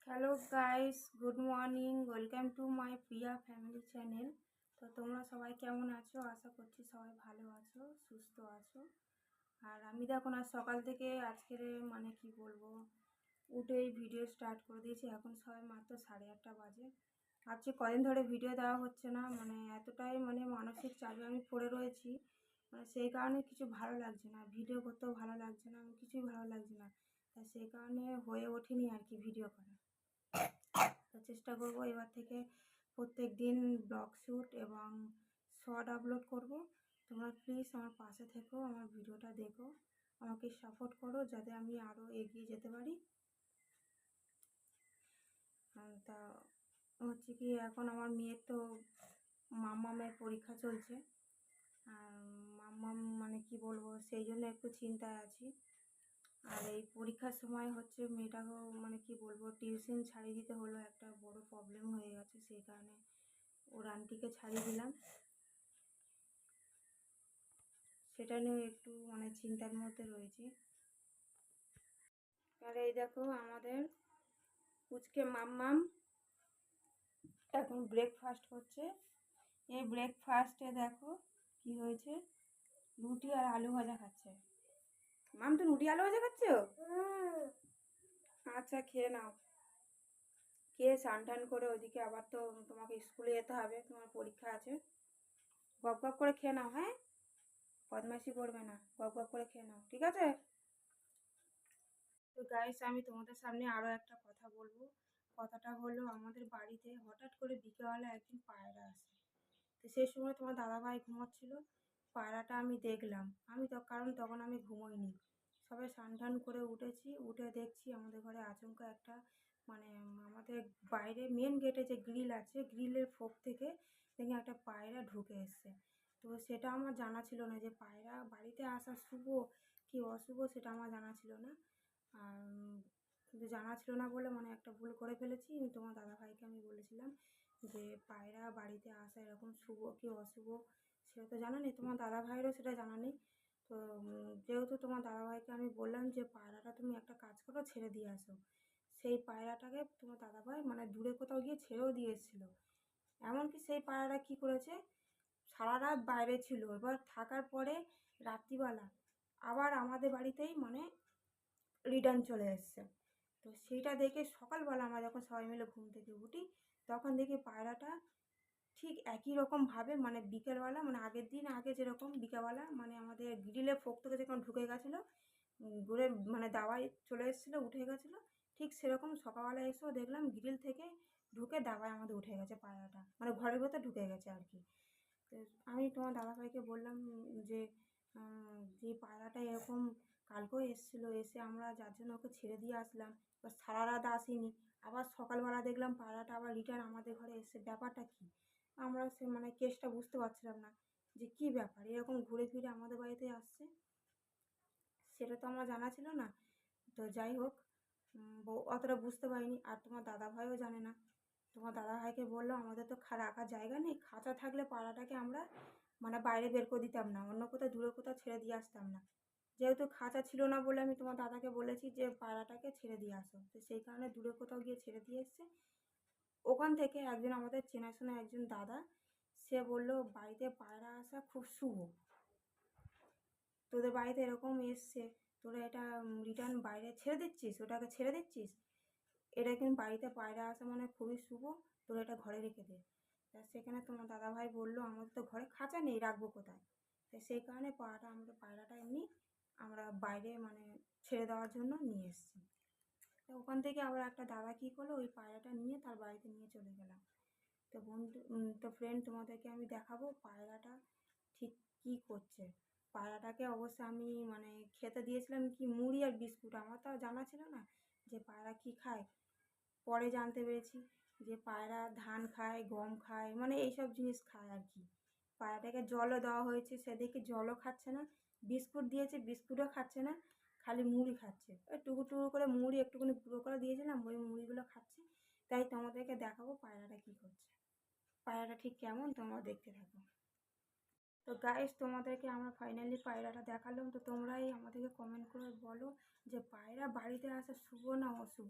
Hello guys, good morning. Welcome to my Priya family channel. তো তোমরা সবাই কেমন আছো? আশা করছি সবাই ভালো আছো, সুস্থ আছো। আর আমি দেখো না, সকাল থেকে আজকের কি বলবো, উঠেই ভিডিও স্টার্ট করে দিয়েছি। এখন সবাই মাত্র 8:30 বাজে। ভাবছি কদিন ধরে ভিডিও দেওয়া হচ্ছে না, এতটাই মানসিক চাপে আমি পড়ে রয়েছি। সেই কারণে কিছু ভালো লাগছে না, ভিডিও করতেও ভালো লাগছে না, কিছুই ভালো লাগছে না। তাই সেই কারণে হয়ে ওঠেনি আর কি ভিডিও করা। তো চেষ্টা করব এবার থেকে প্রত্যেক দিন ব্লগ শ্যুট এবং শর্ট আপলোড করব। তোমরা প্লিজ আমার পাশে থেকো, আমার ভিডিওটা দেখো, আমাকে সাপোর্ট করো যাতে আমি আরও এগিয়ে যেতে পারি। তা হচ্ছে কি, এখন আমার মেয়ের তো মাম্মামের পরীক্ষা চলছে। আর মাম্মাম কি বলবো, সেই জন্য একটু চিন্তায় আছি। আর এই পরীক্ষার সময় হচ্ছে মেয়েটাকেও কি বলবো, টিউশন ছাড়িয়ে দিতে হলো, একটা বড় প্রবলেম হয়ে গেছে। সেই কারণে ওর আন্টিকে ছাড়িয়ে দিলাম, সেটা নিয়ে একটু চিন্তার মধ্যে রয়েছি। আর এই দেখো আমাদের পুচকে মাম্মাম এখন ব্রেকফাস্ট করছে। এই ব্রেকফাস্টে দেখো কি হয়েছে, রুটি আর আলু ভাজা খাচ্ছে। মাম, তো রুটি আলু ভাজা খাচ্ছ? আচ্ছা, খেয়ে নাও। খেয়ে স্নান টান করে ওদিকে আবার তো তোমাকে স্কুলে যেতে হবে, তোমার পরীক্ষা আছে। গপ গপ করে খেয়ে নাও, হ্যাঁ? বদমাইশি করবে না, গপ গপ করে খেয়ে নাও, ঠিক আছে? তো গাইস, আমি তোমাদের সামনে আরও একটা কথা বলবো। কথাটা হলো, আমাদের বাড়িতে হঠাৎ করে বিকেলবেলা একদিন পায়রা আসে। তো সেই সময় তোমার দাদাভাই ঘুমোচ্ছিল, পায়রাটা আমি দেখলাম। কারণ তখন আমি ঘুমোইনি, সবাই স্নান টান করে উঠেছি, উঠে দেখছি আমাদের ঘরে আচমকা একটা আমাদের বাইরে মেন গেটে যে গ্রিল আছে, গ্রিলের ফোক থেকে দেখি একটা পায়রা ঢুকে এসছে। তো সেটা আমার জানা ছিল না যে পায়রা বাড়িতে আসা শুভ কি অশুভ, সেটা আমার জানা ছিল না। আর কিন্তু জানা ছিল না বলে একটা ভুল করে ফেলেছি। তোমার দাদাভাইকে আমি বলেছিলাম যে পায়রা বাড়িতে আসা এরকম শুভ কি অশুভ সেটা তো জানা নেই, তোমার দাদাভাইয়েরও সেটা জানা নেই। তো যেহেতু তোমার দাদাভাইকে আমি বললাম যে পায়রাটা তুমি একটা কাজ করো, ছেড়ে দিয়ে আসো। সেই পায়রাটাকে তোমার দাদাভাই দূরে কোথাও গিয়ে ছেড়েও দিয়ে এসেছিলো। এমনকি সেই পায়রাটা কী করেছে, সারা রাত বাইরে ছিল, এবার থাকার পরে রাত্রিবেলা আবার আমাদের বাড়িতেই রিটার্ন চলে এসছে। তো সেইটা দেখে সকালবেলা আমরা যখন সবাই মিলে ঘুম থেকে উঠি, তখন দেখি পায়রাটা ঠিক একই রকমভাবে বিকেলবেলা আগের দিন আগে যেরকম বিকেলবেলা আমাদের গ্রিলের ফোক থেকে যখন ঢুকে গেছিলো, ঘুরে দাওয়ায় চলে এসেছিলো, উঠে গেছিলো, ঠিক সেরকম সকালবেলা এসেও দেখলাম গ্রিল থেকে ঢুকে দাওয়ায় আমাদের উঠে গেছে পায়রাটা, ঘরের ভেতর ঢুকে গেছে আর কি। তো আমি তোমার দাদাভাইকে বললাম যে যে পায়রাটা এরকম কালকেও এসেছিলো, এসে আমরা যার জন্য ওকে ছেড়ে দিয়ে আসলাম, এবার সারা রাত আসেনি, আবার সকালবেলা দেখলাম পায়রাটা আবার রিটার্ন আমাদের ঘরে এসে, ব্যাপারটা কী? আমরা সে কেসটা বুঝতে পারছিলাম না যে কী ব্যাপার, এরকম ঘুরে ফিরে আমাদের বাড়িতে আসছে, সেটা তো আমার জানা ছিল না। তো যাই হোক, অতটা বুঝতে পারিনি, আর তোমার দাদাভাইও জানে না। তোমার দাদাভাইকে বললো আমাদের তো রাখার জায়গা নেই, খাঁচা থাকলে পায়রাটাকে আমরা বাইরে বের করে দিতাম না, অন্য কোথাও দূরে কোথাও ছেড়ে দিয়ে আসতাম না। যেহেতু খাঁচা ছিল না বলে আমি তোমার দাদাকে বলেছি যে পায়রাটাকে ছেড়ে দিয়ে আসো, তো সেই কারণে দূরে কোথাও গিয়ে ছেড়ে দিয়ে এসছে। ওখান থেকে একজন আমাদের চেনাশোনা একজন দাদা, সে বলল বাড়িতে পায়রা আসা খুব শুভ, তোদের বাড়িতে এরকম এসছে, তোরা এটা রিটার্ন বাইরে ছেড়ে দিচ্ছিস, ওটাকে ছেড়ে দিচ্ছিস, এটা কিন্তু বাড়িতে পায়রা আসা খুবই শুভ, তোরা এটা ঘরে রেখে দে। তা সেখানে তোমার দাদাভাই বললো আমাদের তো ঘরে খাঁচা নেই, রাখবো কোথায়? তাই সেই কারণে পায়রাটা এমনি আমরা বাইরে ছেড়ে দেওয়ার জন্য নিয়ে এসেছি। তো ওখান থেকে আবার একটা দাদা কী করলো, ওই পায়রাটা নিয়ে তার বাড়িতে নিয়ে চলে গেলাম। তো তো ফ্রেন্ড, তোমাদেরকে আমি দেখাবো পায়রাটা ঠিক কী করছে। পায়রাটাকে অবশ্য আমি খেতে দিয়েছিলাম কি মুড়ি আর বিস্কুট, আমার তো জানা ছিল না যে পায়রা কী খায়। পরে জানতে পেরেছি যে পায়রা ধান খায়, গম খায়, এইসব জিনিস খায় আর কি। পায়রাটাকে জলও দেওয়া হয়েছে, সেদিকে জলও খাচ্ছে না, বিস্কুট দিয়েছে বিস্কুটও খাচ্ছে না, খালি মুড়ি খাচ্ছে। ওই টুকু টুকু করে মুড়ি একটুখানি গুঁড়ো করে দিয়েছিলাম, ওই মুড়িগুলো খাচ্ছে। তাই তোমাদেরকে দেখাবো পায়রাটা কী করছে, পায়রাটা ঠিক কেমন তোমরা দেখতে থাকো। তো গাইস, তোমাদেরকে আমরা ফাইনালি পায়রাটা দেখালাম। তো তোমরাই আমাদেরকে কমেন্ট করে বলো যে পায়রা বাড়িতে আসা শুভ না অশুভ।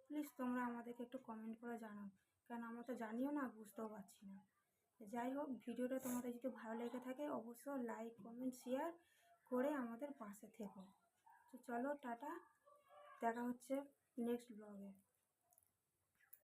প্লিজ তোমরা আমাদেরকে একটু কমেন্ট করে জানাও, কারণ আমরা তো জানিও না, বুঝতেও পারছি না। যাই হোক, ভিডিওটা তোমাদের যদি ভালো লেগে থাকে অবশ্যই লাইক কমেন্ট শেয়ার করে আমাদের পাশে থেকো। তো চলো টাটা, দেখা হচ্ছে নেক্সট ব্লগে।